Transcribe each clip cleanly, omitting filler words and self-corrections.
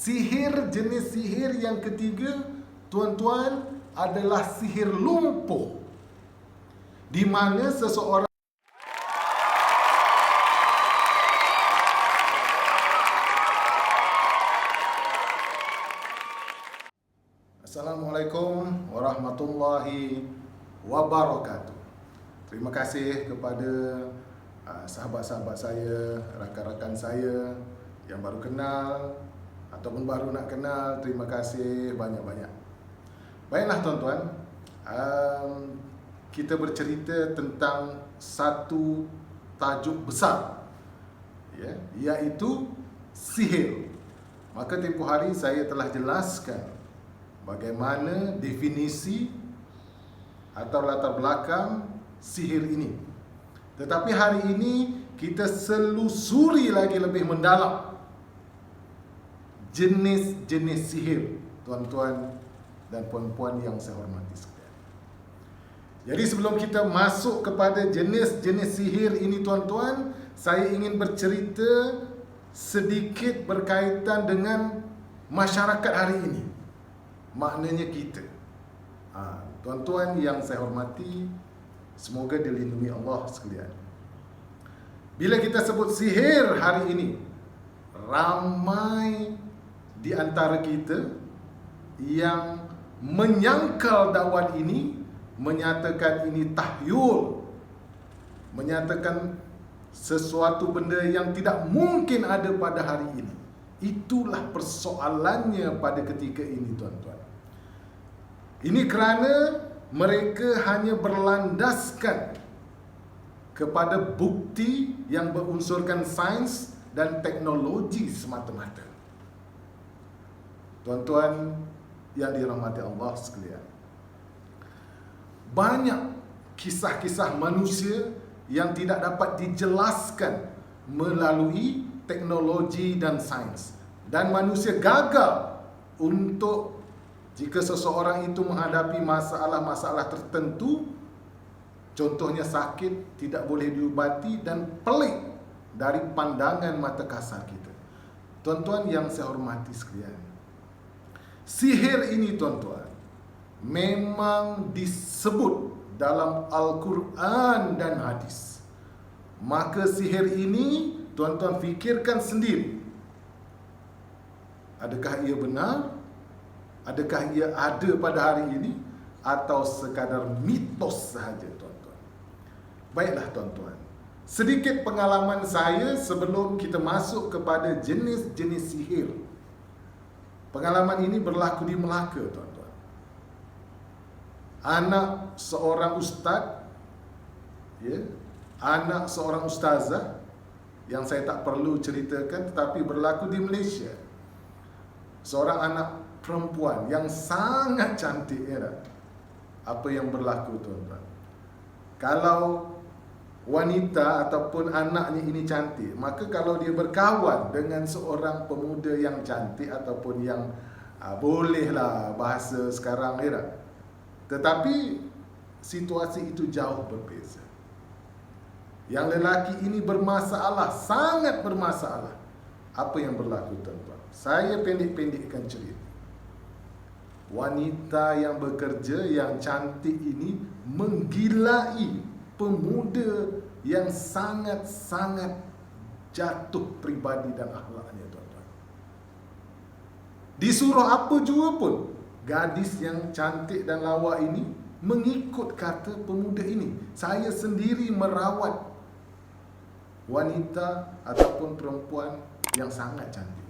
Jenis sihir yang ketiga, tuan-tuan, adalah sihir lumpuh, di mana seseorang Assalamualaikum warahmatullahi wabarakatuh. Terima kasih kepada sahabat-sahabat saya, rakan-rakan saya yang baru kenal ataupun baru nak kenal. Terima kasih banyak-banyak. Baiklah tuan-tuan, kita bercerita tentang satu tajuk besar, iaitu sihir. Maka tempoh hari saya telah jelaskan bagaimana definisi atau latar belakang sihir ini. Tetapi hari ini kita selusuri lagi lebih mendalam jenis-jenis sihir, tuan-tuan dan puan-puan yang saya hormati sekalian. Jadi sebelum kita masuk kepada jenis-jenis sihir ini, tuan-tuan, saya ingin bercerita sedikit berkaitan dengan masyarakat hari ini. Maknanya kita, tuan-tuan yang saya hormati, semoga dilindungi Allah sekalian. Bila kita sebut sihir hari ini, ramai di antara kita yang menyangkal dakwah ini, menyatakan ini tahyul, menyatakan sesuatu benda yang tidak mungkin ada pada hari ini. Itulah persoalannya pada ketika ini, tuan-tuan. Ini kerana mereka hanya berlandaskan kepada bukti yang berunsurkan sains dan teknologi semata-mata. Tuan-tuan yang dirahmati Allah sekalian, banyak kisah-kisah manusia yang tidak dapat dijelaskan melalui teknologi dan sains, dan manusia gagal untuk, jika seseorang itu menghadapi masalah-masalah tertentu, contohnya sakit, tidak boleh diubati dan pelik dari pandangan mata kasar kita. Tuan-tuan yang saya hormati sekalian, sihir ini, tuan-tuan, memang disebut dalam Al-Quran dan hadis. Maka sihir ini, tuan-tuan fikirkan sendiri, adakah ia benar? Adakah ia ada pada hari ini, atau sekadar mitos sahaja, tuan-tuan? Baiklah tuan-tuan, sedikit pengalaman saya sebelum kita masuk kepada jenis-jenis sihir. Pengalaman ini berlaku di Melaka, tuan-tuan. Anak seorang ustaz, anak seorang ustazah, yang saya tak perlu ceritakan, tetapi berlaku di Malaysia. Seorang anak perempuan yang sangat cantik, apa yang berlaku, tuan-tuan? Kalau wanita ataupun anaknya ini cantik, maka kalau dia berkawan dengan seorang pemuda yang cantik ataupun yang bolehlah bahasa sekarang, tetapi situasi itu jauh berbeza. Yang lelaki ini bermasalah, sangat bermasalah. Apa yang berlaku, tuan-tuan? Saya pendek-pendekkan cerita. Wanita yang bekerja, yang cantik ini menggilai pemuda yang sangat-sangat jatuh pribadi dan akhlaknya, tuan-tuan. Disuruh apa jua pun, gadis yang cantik dan lawa ini mengikut kata pemuda ini. Saya sendiri merawat wanita ataupun perempuan yang sangat cantik.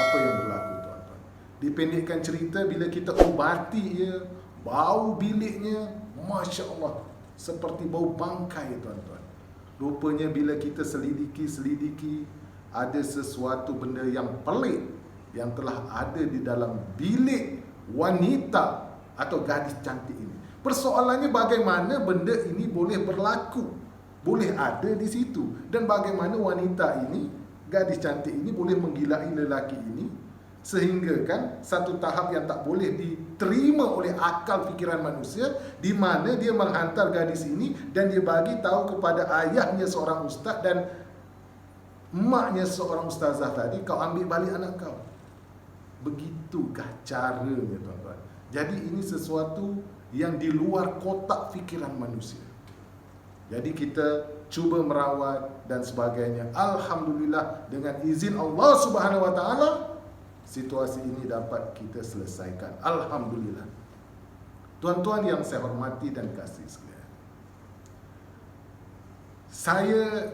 Apa yang berlaku, tuan-tuan? Dipendekkan cerita, bila kita obati ia, bau biliknya, Masya Allah, seperti bau bangkai, tuan-tuan. Rupanya bila kita selidiki, ada sesuatu benda yang pelik yang telah ada di dalam bilik wanita atau gadis cantik ini. Persoalannya bagaimana benda ini boleh berlaku, boleh ada di situ, dan bagaimana wanita ini, gadis cantik ini, boleh menggilai lelaki ini, sehingga kan satu tahap yang tak boleh diterima oleh akal fikiran manusia, di mana dia menghantar gadis ini dan dia bagi tahu kepada ayahnya seorang ustaz dan emaknya seorang ustazah tadi, kau ambil balik anak kau. Begitukah caranya, tuan-tuan? Jadi ini sesuatu yang di luar kotak fikiran manusia. Jadi kita cuba merawat dan sebagainya. Alhamdulillah, dengan izin Allah Subhanahu Wa Taala, situasi ini dapat kita selesaikan. Alhamdulillah. Tuan-tuan yang saya hormati dan kasih sekalian, saya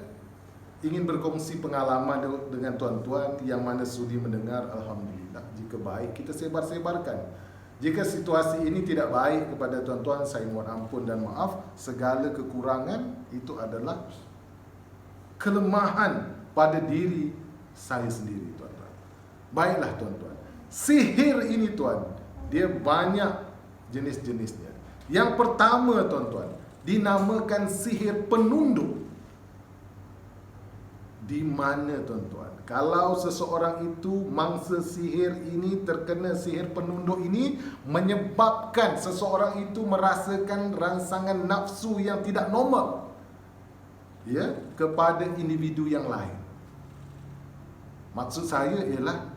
ingin berkongsi pengalaman dengan tuan-tuan yang mana sudi mendengar. Alhamdulillah, jika baik kita sebar-sebarkan. Jika situasi ini tidak baik kepada tuan-tuan, saya mohon ampun dan maaf. Segala kekurangan itu adalah kelemahan pada diri saya sendiri, tuan-tuan. Baiklah, tuan-tuan. Sihir ini, tuan, dia banyak jenis-jenisnya. Yang pertama, tuan-tuan, dinamakan sihir penunduk. Di mana, tuan-tuan? Kalau seseorang itu, mangsa sihir ini terkena sihir penunduk ini, menyebabkan seseorang itu merasakan rangsangan nafsu yang tidak normal, ya, kepada individu yang lain. Maksud saya ialah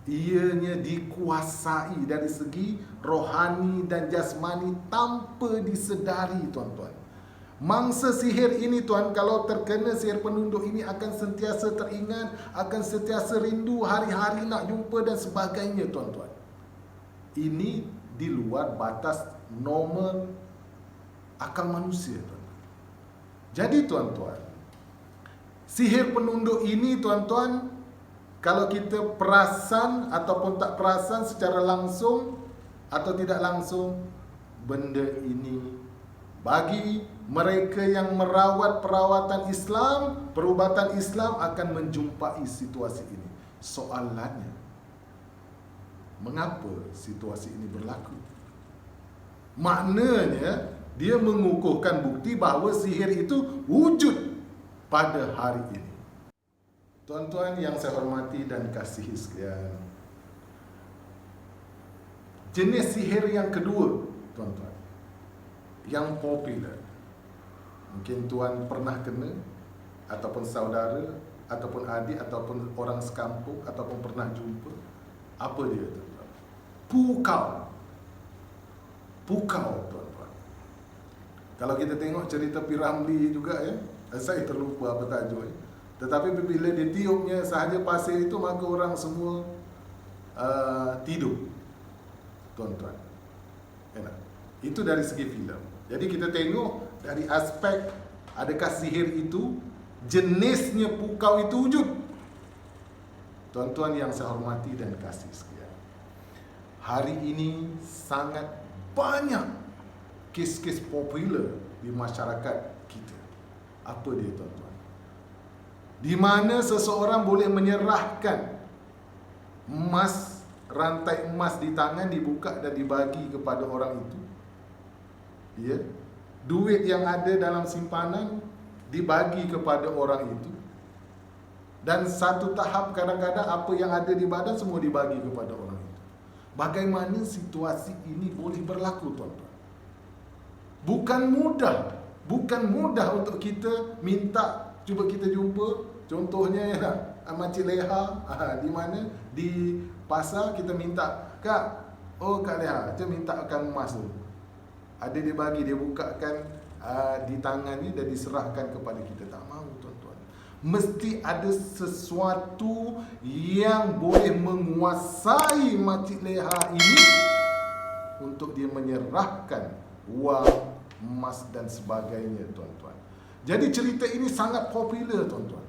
ianya dikuasai dari segi rohani dan jasmani tanpa disedari, tuan-tuan. Mangsa sihir ini, tuan, kalau terkena sihir penunduk ini akan sentiasa teringat, akan sentiasa rindu, hari-hari nak jumpa dan sebagainya, tuan-tuan. Ini di luar batas normal akal manusia, tuan-tuan. Jadi, tuan-tuan, sihir penunduk ini, tuan-tuan, kalau kita perasan ataupun tak perasan secara langsung atau tidak langsung, benda ini bagi mereka yang merawat perawatan Islam, perubatan Islam akan menjumpai situasi ini. Soalannya, mengapa situasi ini berlaku? Maknanya, dia mengukuhkan bukti bahawa sihir itu wujud pada hari ini. Tuan-tuan yang saya hormati dan kasihi sekalian, jenis sihir yang kedua, tuan-tuan, yang popular, mungkin tuan pernah kena, ataupun saudara, ataupun adik, ataupun orang sekampung, ataupun pernah jumpa. Apa dia, tuan-tuan? Pukau. Pukau, tuan-tuan. Kalau kita tengok cerita P. Ramlee juga, ya, saya terlupa apa tajuk, ya. Tetapi bila dia tiupnya sahaja pasir itu, maka orang semua tidur, tuan-tuan. Enak. Itu dari segi filem. Jadi kita tengok dari aspek adakah sihir itu, jenisnya pukau itu wujud. Tuan-tuan yang saya hormati dan kasih sekalian, hari ini sangat banyak kes-kes popular di masyarakat kita. Apa dia, tuan-tuan? Di mana seseorang boleh menyerahkan emas, rantai emas di tangan, dibuka dan dibagi kepada orang itu. Ya, duit yang ada dalam simpanan dibagi kepada orang itu. Dan satu tahap kadang-kadang apa yang ada di badan semua dibagi kepada orang itu. Bagaimana situasi ini boleh berlaku, tuan-tuan? Bukan mudah untuk kita minta, cuba kita jumpa, contohnya ya, Makcik Leha, di mana di pasar kita minta, Kak, oh Kak Leha, saya mintakan emas tu. Ada dia bagi, dia bukakan di tangannya dan diserahkan kepada kita. Tak mahu, tuan-tuan. Mesti ada sesuatu yang boleh menguasai Makcik Leha ini untuk dia menyerahkan wang, emas dan sebagainya, tuan-tuan. Jadi cerita ini sangat popular, tuan-tuan.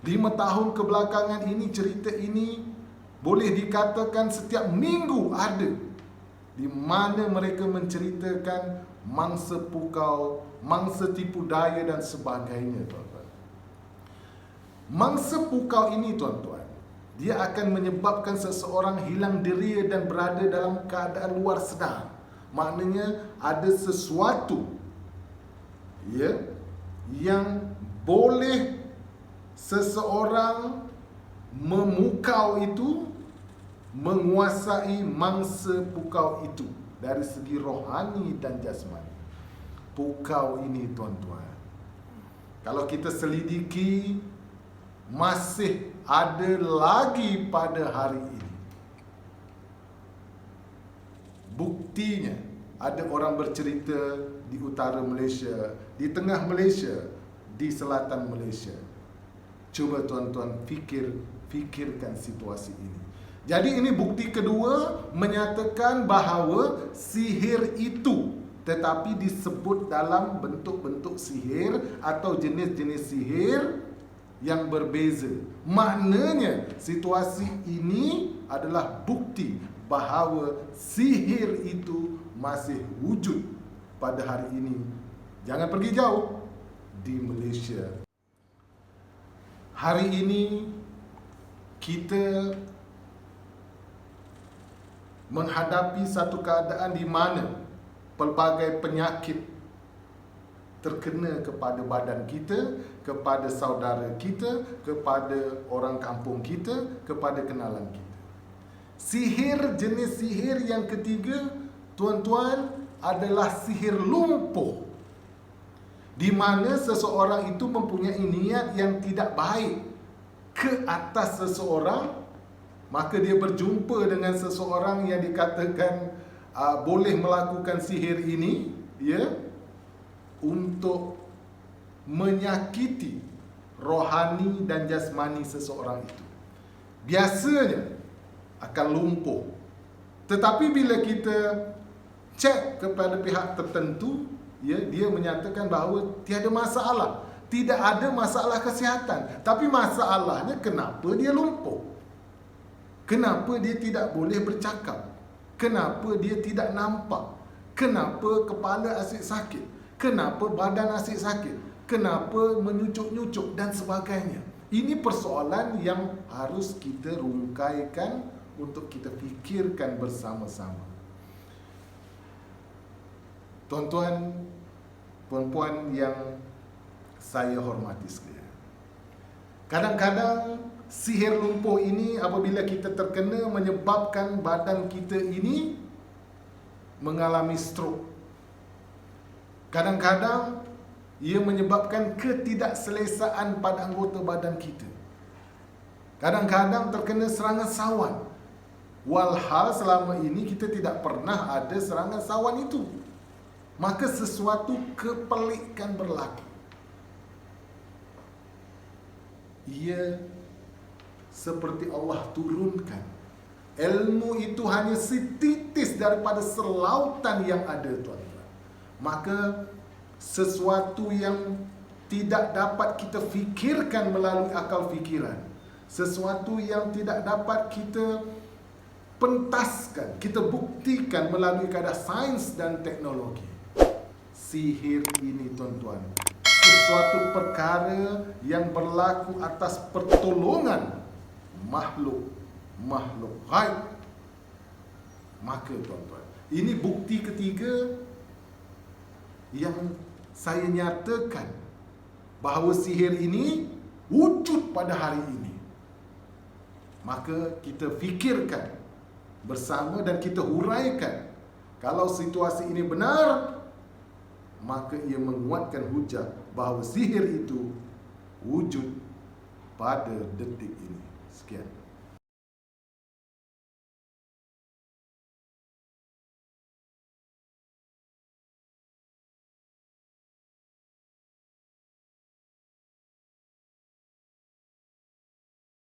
5 tahun kebelakangan ini, cerita ini boleh dikatakan setiap minggu ada, di mana mereka menceritakan mangsa pukau, mangsa tipu daya dan sebagainya, tuan-tuan. Mangsa pukau ini, tuan-tuan, dia akan menyebabkan seseorang hilang diri dan berada dalam keadaan luar sedar. Maknanya ada sesuatu, ya, yang boleh seseorang memukau itu, menguasai mangsa pukau itu dari segi rohani dan jasmani. Pukau ini, tuan-tuan, kalau kita selidiki, masih ada lagi pada hari ini. Buktinya, ada orang bercerita di utara Malaysia, di tengah Malaysia, di selatan Malaysia. Cuba tuan-tuan fikirkan situasi ini. Jadi ini bukti kedua menyatakan bahawa sihir itu, tetapi disebut dalam bentuk-bentuk sihir atau jenis-jenis sihir yang berbeza. Maknanya situasi ini adalah bukti bahawa sihir itu masih wujud pada hari ini. Jangan pergi jauh, di Malaysia. Hari ini kita menghadapi satu keadaan di mana pelbagai penyakit terkena kepada badan kita, kepada saudara kita, kepada orang kampung kita, kepada kenalan kita. Sihir, jenis sihir yang ketiga, tuan-tuan, adalah sihir lumpuh, di mana seseorang itu mempunyai niat yang tidak baik ke atas seseorang, maka dia berjumpa dengan seseorang yang dikatakan boleh melakukan sihir ini, ya, untuk menyakiti rohani dan jasmani seseorang itu. Biasanya akan lumpuh. Tetapi bila kita cek kepada pihak tertentu, ya, dia menyatakan bahawa tiada masalah, tidak ada masalah kesihatan. Tapi masalahnya kenapa dia lumpuh? Kenapa dia tidak boleh bercakap? Kenapa dia tidak nampak? Kenapa kepala asyik sakit? Kenapa badan asyik sakit? Kenapa menyucuk-nyucuk dan sebagainya? Ini persoalan yang harus kita rungkaikan untuk kita fikirkan bersama-sama. Tuan-tuan, puan-puan yang saya hormati sekalian, kadang-kadang sihir lumpuh ini apabila kita terkena menyebabkan badan kita ini mengalami stroke. Kadang-kadang ia menyebabkan ketidakselesaan pada anggota badan kita. Kadang-kadang terkena serangan sawan. Walhal selama ini kita tidak pernah ada serangan sawan itu. Maka sesuatu kepelikan berlaku. Ia seperti Allah turunkan ilmu itu hanya setitis daripada selautan yang ada, tuan-tuan. Maka sesuatu yang tidak dapat kita fikirkan melalui akal fikiran, sesuatu yang tidak dapat kita pentaskan, kita buktikan melalui kadar sains dan teknologi. Sihir ini, tuan-tuan, sesuatu perkara yang berlaku atas pertolongan makhluk ghaib. Maka, tuan-tuan, ini bukti ketiga yang saya nyatakan bahawa sihir ini wujud pada hari ini. Maka kita fikirkan bersama dan kita huraikan. Kalau situasi ini benar, maka ia menguatkan hujah bahawa sihir itu wujud pada detik ini. Sekian.